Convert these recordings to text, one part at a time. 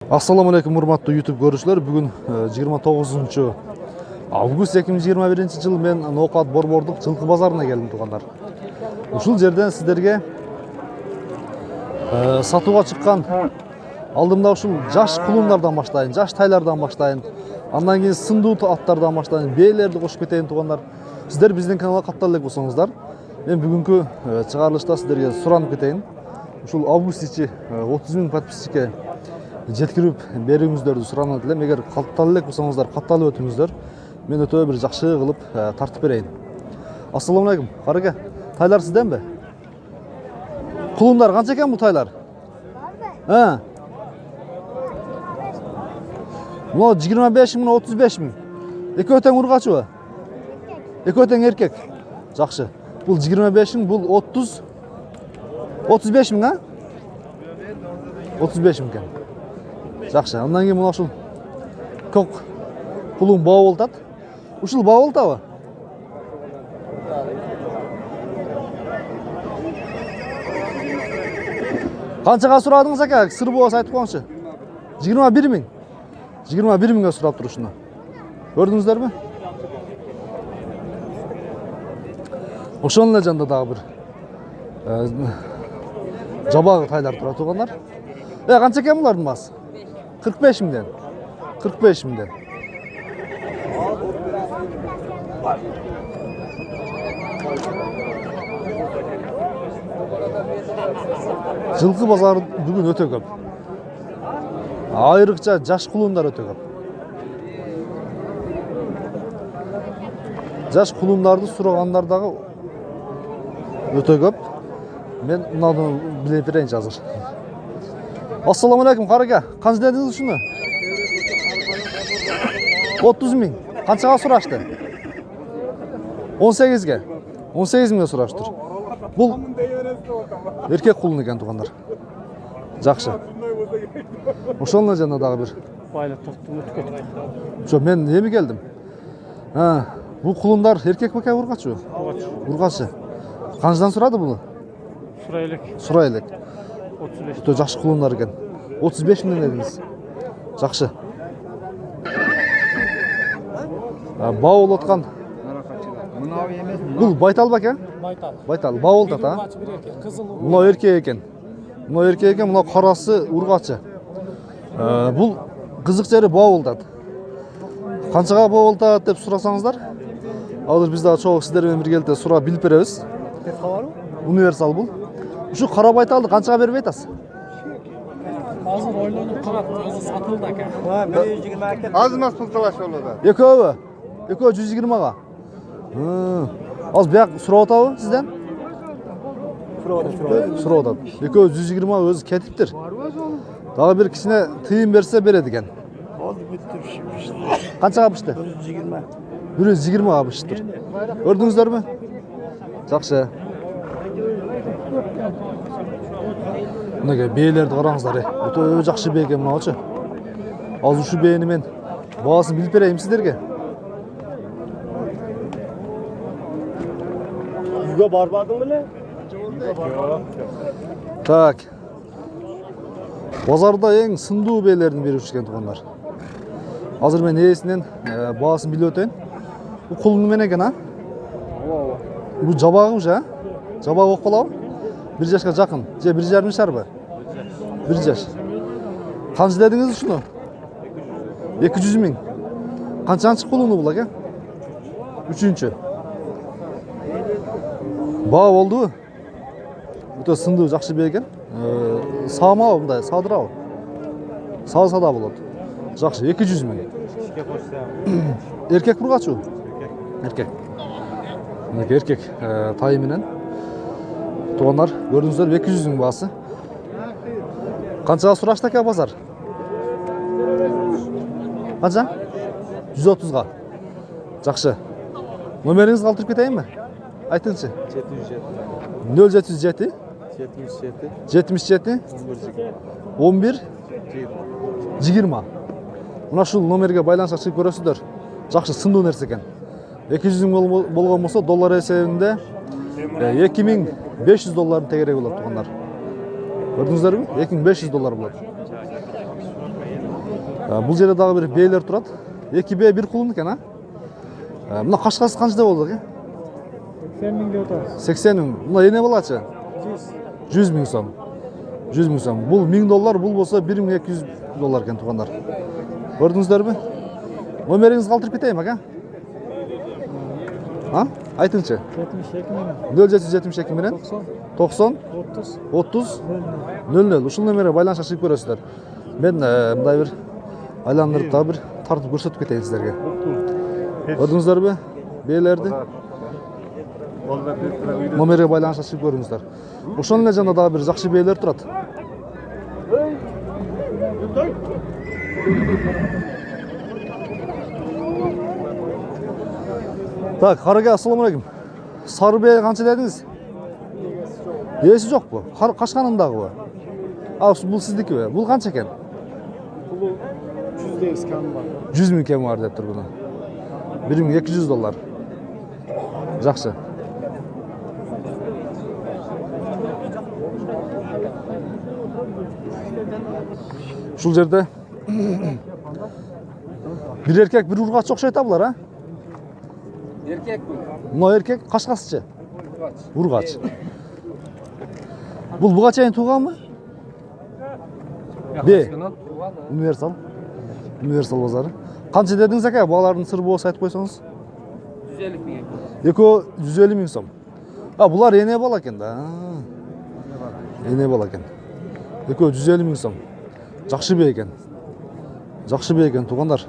Assalamu alaikum урматтуу YouTube көрүүчүлөр. Бүгүн 29 август 2021 жыл мен Ноокат Борбордук жылкы базарына келдим туугандар. Ушул жерден сиздерге сатууга чыккан алдымда ушул жаш кулундардан баштайын, жаш тайлардан баштайын, андан кийин сындуу аттардан баштайын, бээлерди кошуп кетейин туугандар. Сиздер биздин каналга каттала элек болсоңуздар, мен бүгүнкү чыгарылышта сиздерге суранып кетейин. Ушул август ичи 30 000 подписчикке жеткирип берүүңүздөрдү суранат элем. Эгер каттала элек болсоңуздар, катталып өтүңүздөр. Мен өтө бир жакшы кылып тартып берейин. Ассаламу алейкум. Караке, тайлар сизденби? Кулундар канча экен бул тайлар? Мына 25 000, 35 000. Экөө тең ургачыбы? Экөө тең эркек. Жакшы. Бул 25 000, бул 35 000, 35 000 экен. Жакшы. Андан кийин мына ушул көк кулун баа болтат. Ушул баа болтабы? Канчага сурадыңыз ака? Сыр болсо айтып коюңчу. 21 000. 21 000га сурап тур ушуну. Көрдүңүздөрбү? Ошонун эле жанында дагы бир жабагы тайлар тура туугандар. Канча экен булардын баасы? 45 000ден. 45 000ден. Жылкы базары бүгүн өтө көп. Айрыкча жаш кулундар өтө көп. Жаш кулундарды сурагандар дагы өтө көп. Мен мынаны биле берейинчи азыр. Ассаламу алейкум, караке. Канча дедиңиз ушуну? 30 000. Канчага сурашты? 18ге. 18 000ге сураштыр. Бул эркек кулун экен туугандар. Жакшы. Ошонун жанында дагы бир байлап токтум өтүп кетти. Жок, мен эми келдим. Бул кулундар эркек беке ургачы? Ургачы. Канчадан сурады буну? Сурай элек. 35. Өтө жакшы кулундар экен. 35 000 дедиңиз. Жакшы. Баа болуп аткан. Бул байтал беке? Байтал. Баа болуп атат, Мына эркек экен. Мына карасы ургачы. Бул кызык жери баа болуп атат. Канчага баа болуп атат деп сурасаңыздар, азыр биз дагы чогуу сиздер менен биргеликте сурап билип беребиз. Универсал бул. Ушу кара байталды канчага берип атасыз? Азыр ойлонуп калат, өзү сатылды ака. 120 экен. Аз эмес пул талаш болду. Экөөбү? Экөө 120га. Азыр бияк сурап атабы сизден? Сурап атат. Экөө 120 өзү кетиптир. Дагы бир кичине тыйын берсе берет экен. Канчага бышты? 120. 120га быштыр. Көрдүңүздөрбү? Жакшы. Мынага бээлерди караңыздар. Өтө жакшы бээ экен мыначы. Азыр ушу бээни мен баасын билип берейин сиздерге. Үйгө барбадың беле? Так. Базарда эң сындуу бээлердин бири экен туугандар. Азыр мен ээсинен баасын билип өтөйүн. Бул кулун менен экен, Бул жабагы уже, Жабак болуп калабы? 1 жашка жакын. Же 1,5 шарбы? 1 жаш. Канча дедиңиз ушуну? 200 000. Канчанчы кулуну бул ака? 3-чү. Баа болдубу? Өтө сындуу жакшы бээ экен. Саамабы мындай, саадырабы? Сааса да болот. Жакшы, 200 000. Эркек бургачыбы? Эркек. Эркек тайы менен. Туугандар, көрдүңүздөр 200 000 баасы. Канчага сурашты ака базар? Канча? 130га. Жакшы. Номериңизди калтырып кетейинби? Айтыңчы. 077 77 11 20. Мына ушул номерге байланышка чыгып көрөсүздөр. Жакшы, сындуу нерсе экен. 200 000 болгон болсо доллар эсебинде $2500 тегерек болот туугандар. Көрдүңүздөрбү? $2500 болот. Бұл жерде дағы бір бейлер тұрады. 2 бе 1 құлын екен, а? Мына қашқасы қаншада болды, ке? 80 мың деп отырмыз. 80 мың. Мына ене балачы? 100 мың сом. 100 мың сом. Бұл $1000, бұл болса $1200 екен туғандар. Көрдіңіздер бе? Номеріңізді қалдырып кетейін, ке? Айтыңшы. 72 мың. 0772 менен 90 30 00. Ушул номерге байланышқа шығып көресіздер. Мен мындай бір айландырып та бір тартып көрсетіп кетейін сіздерге. Көрдіңіздер бе? Бейлерді. Номерге байланышқа шығып көріңіздер. Ошол эле жана дагы бир жакшы бейлер турат. Так, қараға ассаламу алейкум. Сары бей қанша дедіңіз? Есі жоқ бұл. Қашқанындағы бұл. Бұл сіздікі бе? Бұл қанша екен? Бұл 100 кем бар. 100 мың кем бар деп тұр бұны. $1200. Жақсы. Шул жерде bir erkek bir urgaç okşayta bular, ha? Erkek bu. Mına erkek Kaşkasçı. Urgaç. Bul buga çayın tuğan mı? B. Universal. Universal bazarı. Kança dediniz aka? Buaların sırrı bolsa aytıp koysanız? 150 bin. Eko 150 bin som. Ha, bular ene bala eken da. Ene bala eken. Eko 150 bin som. Жақсы бе екен. Жақсы бе екен туғандар.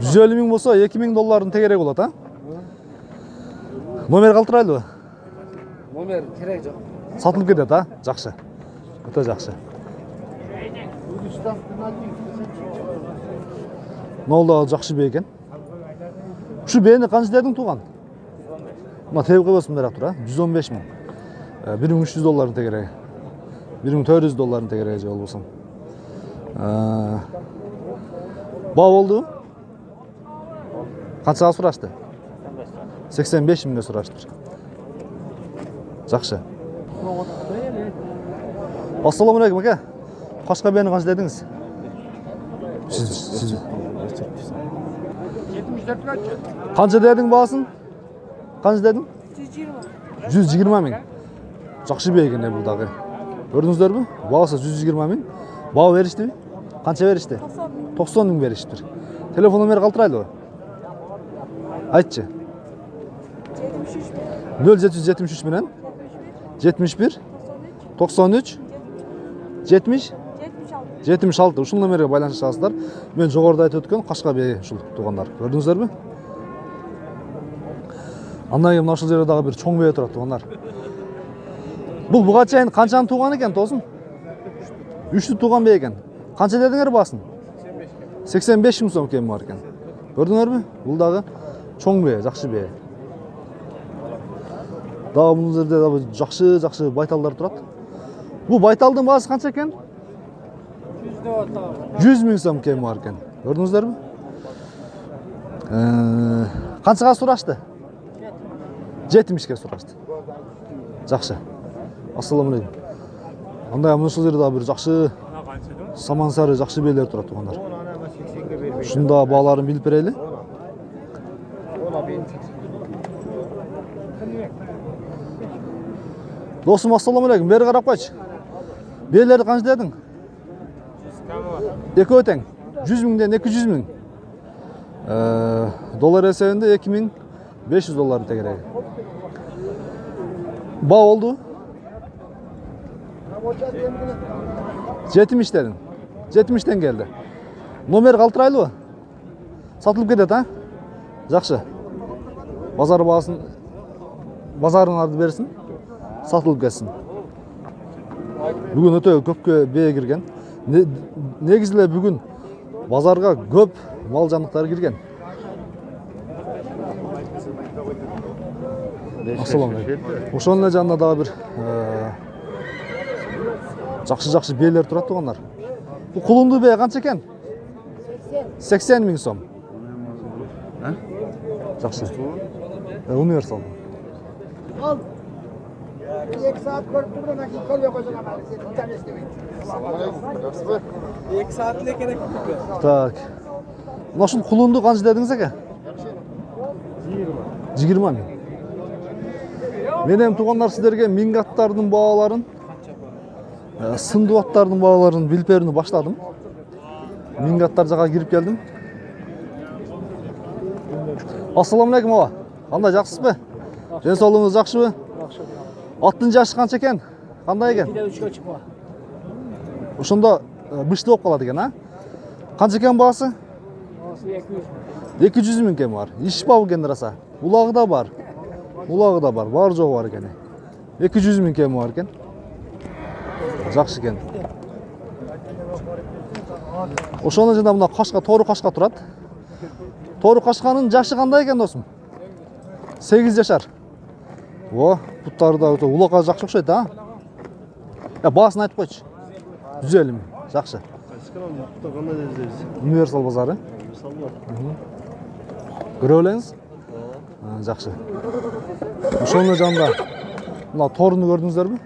150 мың болса $2000 тегерек болады, а? Номер қалтырайлы ба? Номер керек жоқ. Сатылып кетеді, а? Жақсы. Өте жақсы. Нолда жақсы бе екен. Şu бені қанша дедің туған? Мына тебі қойбасын беріп тұр, а? 115 мың. $1300 тегерегі. $1400 тегерегі жол болсын. Ба болды? Қаншаға сұрашты? 85 мыңға сұрашты. Жақсы. Ассаламу алейкум, ака. Қашқа бені қанша дедіңіз? Сіз. 74 kaç? Қанша дедің бағасын? Қанша дедің? 120. 120 мың. Жақсы бе екен бұлдағы. Көрдіңіздер бі? Бағасы 120 мың. Бағы берішті бі? Қанша берішті? 90 мың берішті. Телефон номері қалтырайлы ба? Айтшы. 0773 менен 71 93 70 76. Ушул номерге байланыша чыгасыздар. Мен жогоруда айтып өткөн Кашка бей ушул тугандар. Көрдүңүздөр бі? Андан кийин мына ушул жерде дагы бир чоң бей турат тугандар. Бұл буга чейин канчаны туган экен тосын? 3 туган бей экен. Канча дедиңер басын? 85 мың сом кем бар экен. Көрдүңөрбү? Бул дагы чоң бей, жакшы бей. Дагы бул жерде дагы жакшы байталдар турат. Бул байталдын баасы канча экен? 100 мың сом кем бар экен. Көрдүңүздөрбү? Канчага сурашты? 70ке сурашты. Жакшы. Ассаламу алейкум. Андай мына ушул жерде дагы бир жакшы саман сары жакшы бейлер турат тугандар. Ушунда бааларын билип берели. Досум, ассаламу алейкум. Бери карап койчу. Бейлерди канча дедиң? Экөө тең. 100 мыңдан 200 мың. Доллар эсебинде $2500 тегерек. Ба oldu? 70 dedin. 70'ten geldi. Nomer kалтырайлы ба? Satılıp кетеді, ha? Жақсы. Базар бағасын, базарыңарды берсін, satılıp кетсін. Бүгін өте көпке бeye кірген. Негізіле бүгін базарға көп мал жандықтар кірген. Ассаламу алейкум. Ошонун жанында дагы бир жакшы бейлер турат тугандар. Бул кулунду бей канча экен? 80 мың сом. Жакшы. Универсал. 2 saat ko'rib turdim, men qo'l yo'qasan amali. Sen hujjat istamaydi. Екі сағатіле керек пе? Так. Мына ушул кулунду канча дедиңиз ака? 20 миң. Менен туугандар сиздерге минг аттардын бааларын, сындуу аттардын бааларын билип берүүнү баштадым. Минг аттар жака кирип келдим. Ассаламу алейкум ага. Кандай жакшысызбы? Ден соолугуңуз жакшыбы? Аттын жашы канча экен? Кандай экен? 3'e çıkma. Ошондо бышты болуп калат экен, а? Канча экен баасы? 200 миң экен бар. Иш бабы экен раса. Улагы да бар. Бар жогу бар экен. 200 миң экен бар экен. Жакшы экен. Ошондо жана мына кашка, тору кашка турат. Тору кашканын жашы кандай экен досум? 8 жашар. О, буттары да өтө улакка жакшы окшойт, а? Баасын айтып койчу. 150 миң. Жакшы. Универсал базары. Көрө элеңиз? Жакшы. Ошондо жанында мына торуну көрдүңүздөрбү?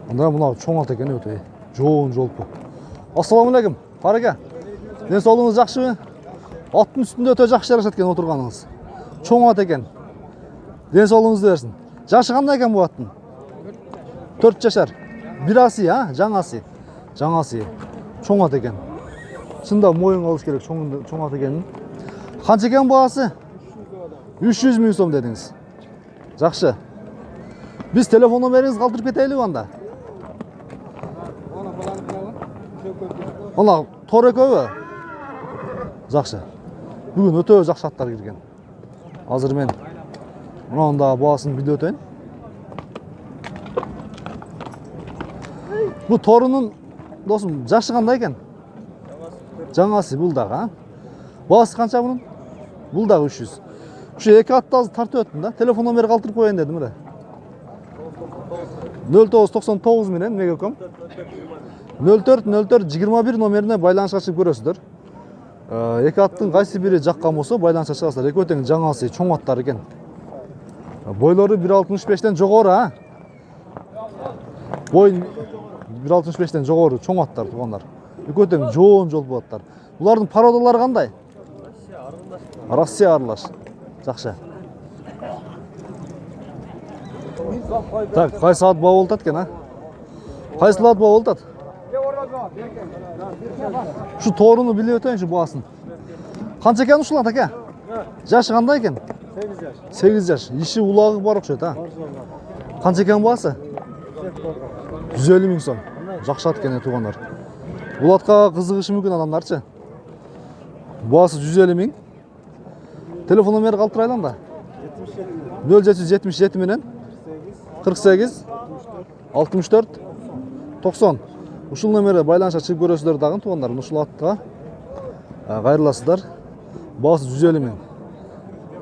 Мына чоң ат экен өтө. Жоон жолпу. Ассаламу алейкум. Карака. Ден соолугуңуз жакшыбы? Аттын үстүндө өтө жакшы жарашат экен отурганыңыз. Чоң ат экен. Ден соолугуңузду берсин. Жашы кандай экен бу аттын? 4 жашар. Бир аси, а? Жаңасы. Чоң ат экен. Чында моюнга алыш керек чоң ат экенин. Канча экен баасы? 300 миң сом дедиңиз. Жакшы. Биз телефон номериңизди калтырып кетелиби анда? Ана тор экөөбү? Жакшы. Бүгүн өтө жакшы аттар кирген. Азыр мен мынанын да баасын билип өтөйүн. Бу торунун досум жашы кандай экен? Жаңасы бул дагы, а? Баасы канча бунун? Бул дагы 300. Ушу эки атты азыр тартып өттүм да. Телефон номери калтырып коеюн дедим эле. 0999 менен мегаком 040421 номерине байланышка чыгып көрөсүздөр. Эки аттын кайсы бири жаккан болсо байланышка чыгасыздар. Экөө тең жаңасы чоң аттар экен. Бойлору 1.65тен жогору, а? Бой 1.65тен жогору чоң аттар туугандар. Экөө тең жоон жол аттар. Булардын породалары кандай? Россия аралаш. Жакшы. Так, кайсы ат баа болтат экен, а? Кайсы ат баа болтат? Şu toruну билип өтөйүнчү баасын. Канча экен ушул ат ака? Жашы кандай экен? 8 жаш. Иши улагы бар окшойт, а? Канча экен баасы? 150 миң сом. Жакшы ат экен туугандар. Бул атка кызыгышы мүмкүн адамдарчы. Баасы 150 миң. Телефон номери калтырайлам да. 0777 менен 48 64 90. Ушул номерге байланышка чыгып көрөсүздөр дагы туугандар. Ушул атка кайрыласыздар. Баасы 150 миң.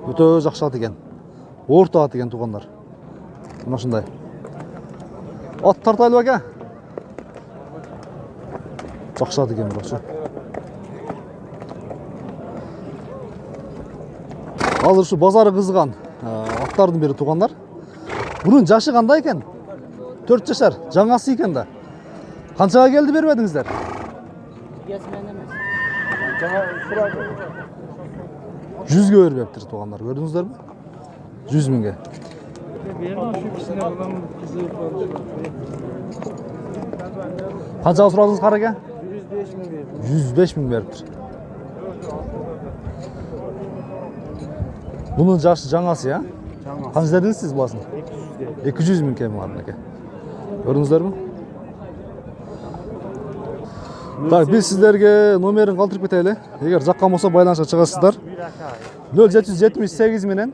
Өтө жакшы ат экен. Орто ат экен туугандар. Мына ушундай. Ат тартайлы ака. Жакшы ат экен бирокчу. Азыр ушу базары кызган аттардын бири туугандар. Bunun жашы кандай экен? 4 жашар, жаңасы экен да. Канчага келди бербедиңиздер? Жаңа сурады. 100ге бербептир туугандар, көрдүңүздөрбү? 100 миңге. Бердим şu кишине булам кызы бар. Канчага сурадыңыз карака? 105 миң бердим. 105 миң бериптир. Bunun жашы жаңасы, я? Жаңа. Канча дедиңиз сиз баасын? 200 миң кем бар экен. Көрдүңүздөрбү? Так, биз сиздерге номерин калтырып кетели. Эгер жаккан болсо байланышка чыгасыздар. 0778 менен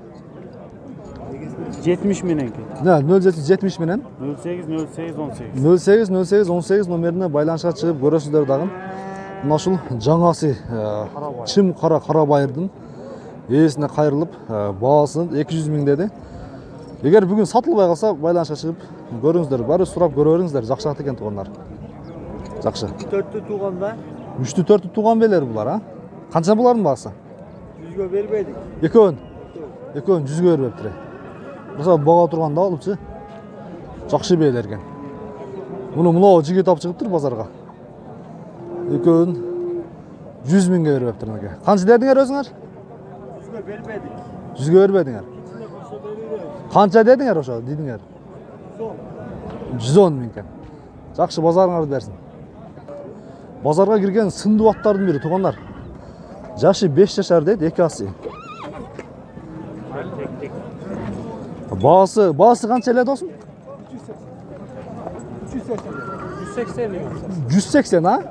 70 менен ки. 0770 менен 08 номерине байланышка чыгып көрөсүздөр дагы. Мына ушул жаңасы чым кара байырдын ээсине кайрылып, баасын 200 миң деди. Эгер бүгүн сатылбай калса, байланышка чыгып көрүңүздөр, бары сурап көрө бериңиздер, жакшы ат экен туугандар. Жакшы. 4-тү туган да? 3-тү 4-тү туган белер булар, а? Канча булардын баасы? 100гө бербедик. Экөөн 100гө бербептир. Mesela bağa turganda alıpчы. Жакшы бээлер экен. Муну мынау жигит алып чыгыптыр базарга. Экөөнүн 100 миңге бериптир мынакей. Канча дедиңер өзүңөр? 100га бербедик. 100га бербедиңер. Канча дедиңер ошо, дедиңер? 110 миң экен. Жакшы, базарыңарды берсин. Базарга кирген сындуу аттардын бири туугандар. Жашы 5 жашар дейт, 2 асы. Баасы канча эле досум? 180 milyon. 180 ha?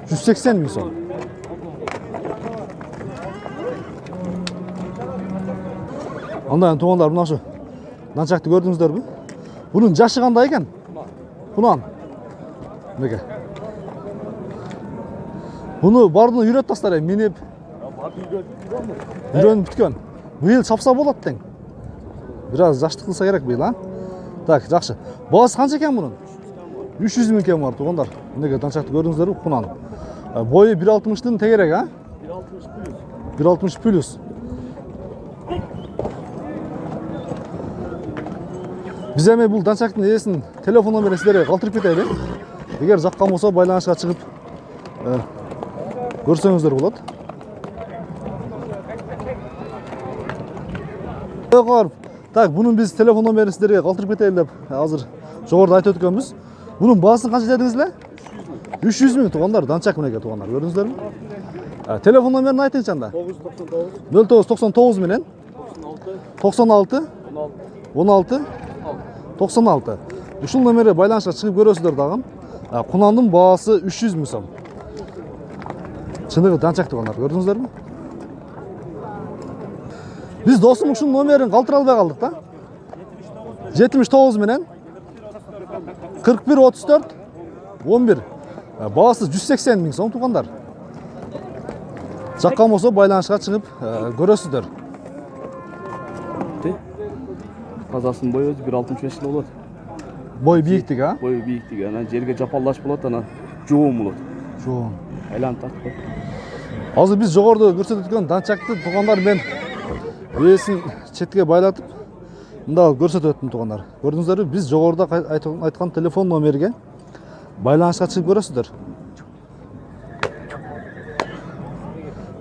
180 миң сом. Андан туугандар, мына ушу данчакты көрдүңүздөрбү? Бунун жашы кандай экен? Кунан. Мынакей. Буну бардыны үйрөт тастар минип. Үйрөнүп бүткөн. Быйыл чапса болот тең. Biraz жаштык кылса керек быйыл, а? Так, жакшы. Баасы канча экен мунун? 300 миң экен бар туугандар. Мынакей данчакты көрдүңүздөрбү? Кунан. Бою 1.60'дын тегерек, а? 1.60 плюс. Биз эми бул данчактын ээсинин телефон номерин силерге калтырып кетели. Эгер жаккан болсо байланышка чыгып көрсөңүздөр болот. Так, bunun biz telefon numarasını sizlere kaldırıp getelim. Hazır жогоруда айтып өткөнбүз. Bunun baaсын канча дедиңиз эле? 300 миң туугандар, данчак мынакей туугандар, көрдүңүздөрбү? Телефон номерин айтыңызчы анда. 0999 менен 96 16 96. Ушул номерге байланышка чыгып көрөсүздөр дагы. Кунандын баасы 300 миң сом. Чыныгы данчак туугандар, көрдүңүздөрбү? Biz dostum ушунун номерин калтыра албай калдык да. 79 менен 41 34 11. Баасы 180 миң сом туугандар. Жаккан болсо байланышка чыгып көрөсүздөр. Казасынын бою 1.65 болот. Бой бийиктиги, а? Бою бийиктиги, анан жерге жапалдаш болот, анан жоом болот. Жоом. Айланып тартып. Азыр биз жогоруда көрсөтүп өткөн данчакты туугандар мен ээсин четке байлатып мында көрсөтүп өттүм туугандар. Көрдүңүздөрбү? Биз жогоруда айткан телефон номерге байланышка чыгып көрөсүздөр.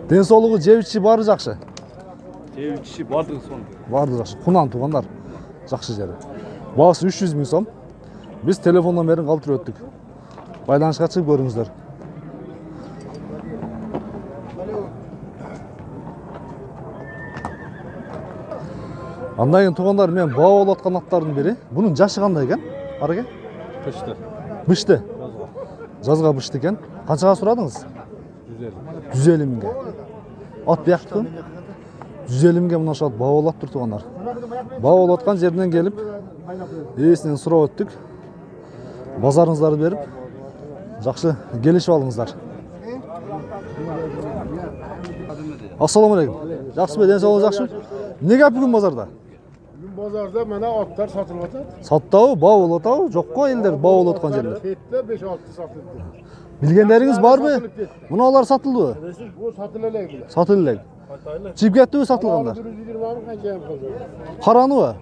Ден соолугу, жеп ичи баары жакшы. Жеп ичи бардыгы сонун. Баардыгы жакшы. Кунан туугандар. Жакшы жери. Баасы 300 миң сом. Биз телефон номерин калтырып өттүк. Байланышка чыгып көрүңүздөр. Андан кийин туугандар, мен баа болуп аткан аттардын бири. Бунун жашы кандай экен? Араке? Bıştı. Бышты. Жазга бышты экен. Канчага сурадыңыз? 150 миңге. Ат бияктыкы? 150 миңге мына ошол баа болуп аттыр туугандар. Баа болуп аткан жеринен келип, ээсинен сурап өттүк. Базарыңыздарды берип, жакшы келишип алыңыздар. Ассаламу алейкум. Жакшыбы, ден соолугуңуз жакшыбы? Эмне кеп бүгүн базарда? Bozorda mana otlar satılıp atar. Саттабы, баа болуп атабы? Жокко элдер баа болуп аткан жерлер. Fet'te 5-6 satıldı. Билгендериңиз барбы? Муналар сатылдыбы? Bu satılacak bile. Сатылды элек. Чип кеттиби сатылгандар? 120 mı kaçayım kızım? Караныбы?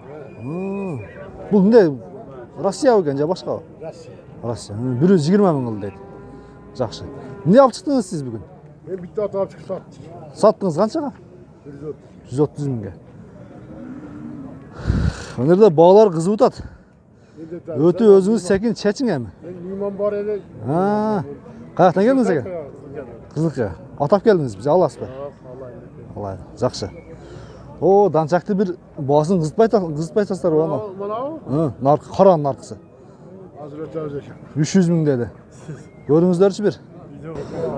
Бул эмне? Россия экен же башкабы? Rusya. Россия. 120 миң кылды дейт. Жакшы. Эмне алып чыктыңыз сиз бүгүн? Ben bitti atıp çıkıp sattım. Саттыңыз канчага? 130. 130 миңге. Өнерде баалар кызып атат. Өтү өзүңүз секин чечиң эми. Ben liman var ele. Каяктан келдиңиз экен? Кызыкка. Атап келдиңиz, биз аласызбы? Алай. Жакшы. О, данчакты бир баасын кызытпайсыздар бана. Bana o? Наркы, каранын наркысы. Hazır ötürüz yaşa. 300 миң деди. Көрүңүздөрчү бир.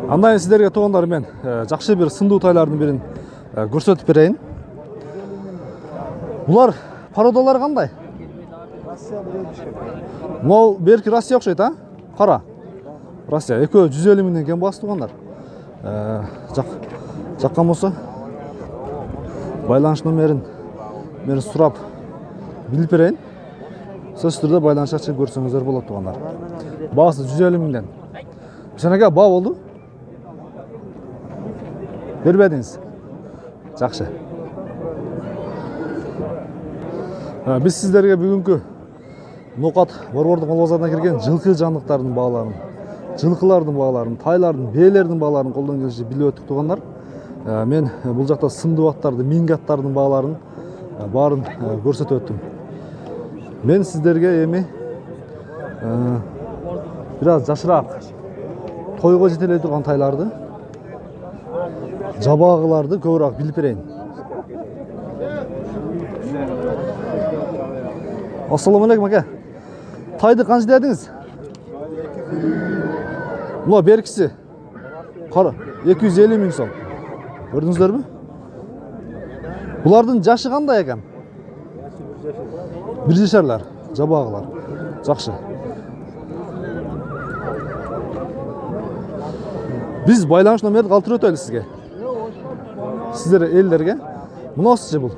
Андан кийин сиздерге туугандар мен жакшы бир сындуу тайлардын бирин көрсөтүп берейин. Булар пародалар кандай? Могу берки Россия окшойт, а? Кара. Россия. Экөө 150 миңден кем баасы туугандар. Жаккан болсо байланыш номерин мен сурап билип берейин. Сөзсүз түрдө байланышка чыгып көрсөңүздөр болот туугандар. Баасы 150 миңден. Бишенеке баа болду? Бербедиңиз? Жакшы. Biz sizlerге бүгүнкү Ноқат Борбордук мал базарына кирген жылкы жандыктардын бааларын, жылкылардын бааларын, тайлардын, бээлердин бааларын колдон келишинче билип өттүк туугандар. Мен бул жакта сындуу аттарды, минги аттардын бааларын баарын көрсөтүп өттүм. Мен сиздерге эми бир аз жашыраак тойго жетелей турган тайларды, жабаагыларды көбүрөөк билип берейин. Assalamu alaikum aka. Taydı qancha dediniz? Muna berkisi. Qara, 250 ming so'm. Ko'rdingizlarmi? Bularning jashi qanday ekan? Bir jasharlar, jabog'lar. Yaxshi. Biz байланыш номерди калтырып өтөлү sizga. Sizler ellerge. Bu nasılca bul?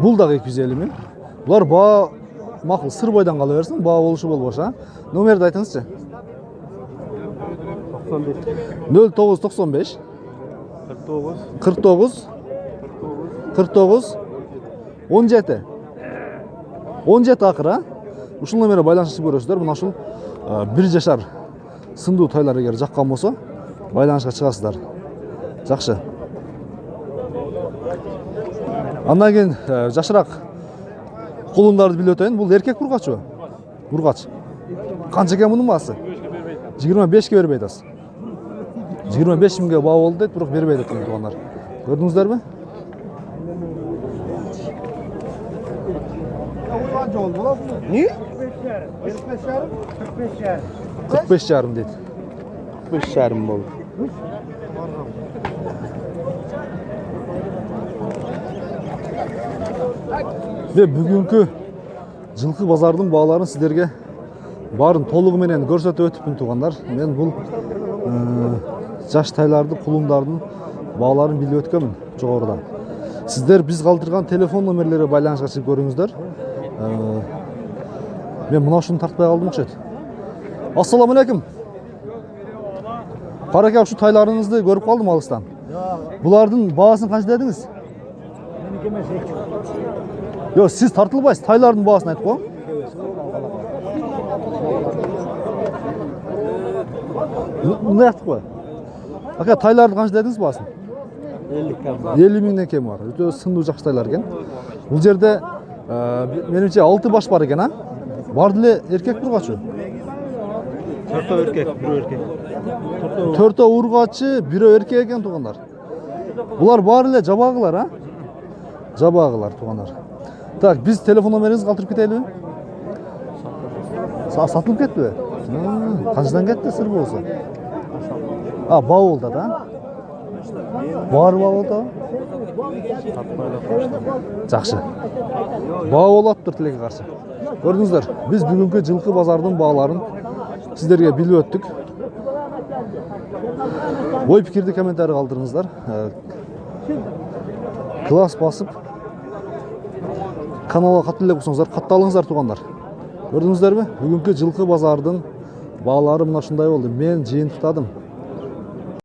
Bul da 250 ming. Bular bağ makul sır boydan kalıversin, bağ oluşu bol boşa. Numarayı da aytыңызчы. 0995 49 17 17 akıra. Ушул номерге байланышып көрөсүздөр. Мына ушул бир жашар сындуу тойлар эгер жаккан болсо, байланышка чыгасыздар. Жакшы. Андан кийин жашыраак кулундарды билип өтөйүн. Бул эркек ургачбы? Ургач. Канча экен мунун баасы? 25 бербей атасыз. 25 миңге баа болду дейт, бирок бербей атат туугандар. Көрдүңүздөрбү? Ne? 45 жарым дейт. 45 жарым болду. Бүгүнкү жылкы базардын бааларын сиздерге баарын толугу менен көрсөтүп өтүпмүн туугандар. Мен бул жаш тайларды, кулундардын бааларын билип өткөнмүн жогоруда. Сиздер биз калтырган телефон номерлери байланышка чыгып көрүңүздөр. Мен мына ушуну тартпай калдым окшойт. Assalamu alaikum. Караке, ушу тайларыңызды көрүп калдым алыстан. Булардын баасын канча дедиңиз? Yok, siz tartılmayız. Tayların bağısını aytıp koyun. Ne aytıp koyun? Aka, tayların kanç dediniz bağısını? 50 mingden kem var. Öte sındığı жақсы taylar eken. Бұл жерде menimçe 6 baş var eken ha? Vardı ile erkek urgaçı? 4 erkek, 1 erkek. 4 urgaçı, 1 erkek eken tuğanlar. Bular var ile jabağılar ha? Jabağılar tuğanlar. Tak, biz telefon numarayınızı kaldırıp gidelim. Satılıp gitti mi? Kaçtan gitti sır bu olsa? Ha, Bavul'da da. Var Bavul'da. Жақсы. Bavul attır tilege karşı. Gördünüzler, biz bugünkü жылкы bazardın bağların sizlerge bilip öttük. Ой pikirdi komentarı kaldırыңыздар. Klas basıp kanala каттуу болсоңуздар, катталыңыздар туугандар. Көрдүңүздөрбү? Бүгүнкү жылкы базардын баалары мына ушундай болду. Мен жыйынтыктадым.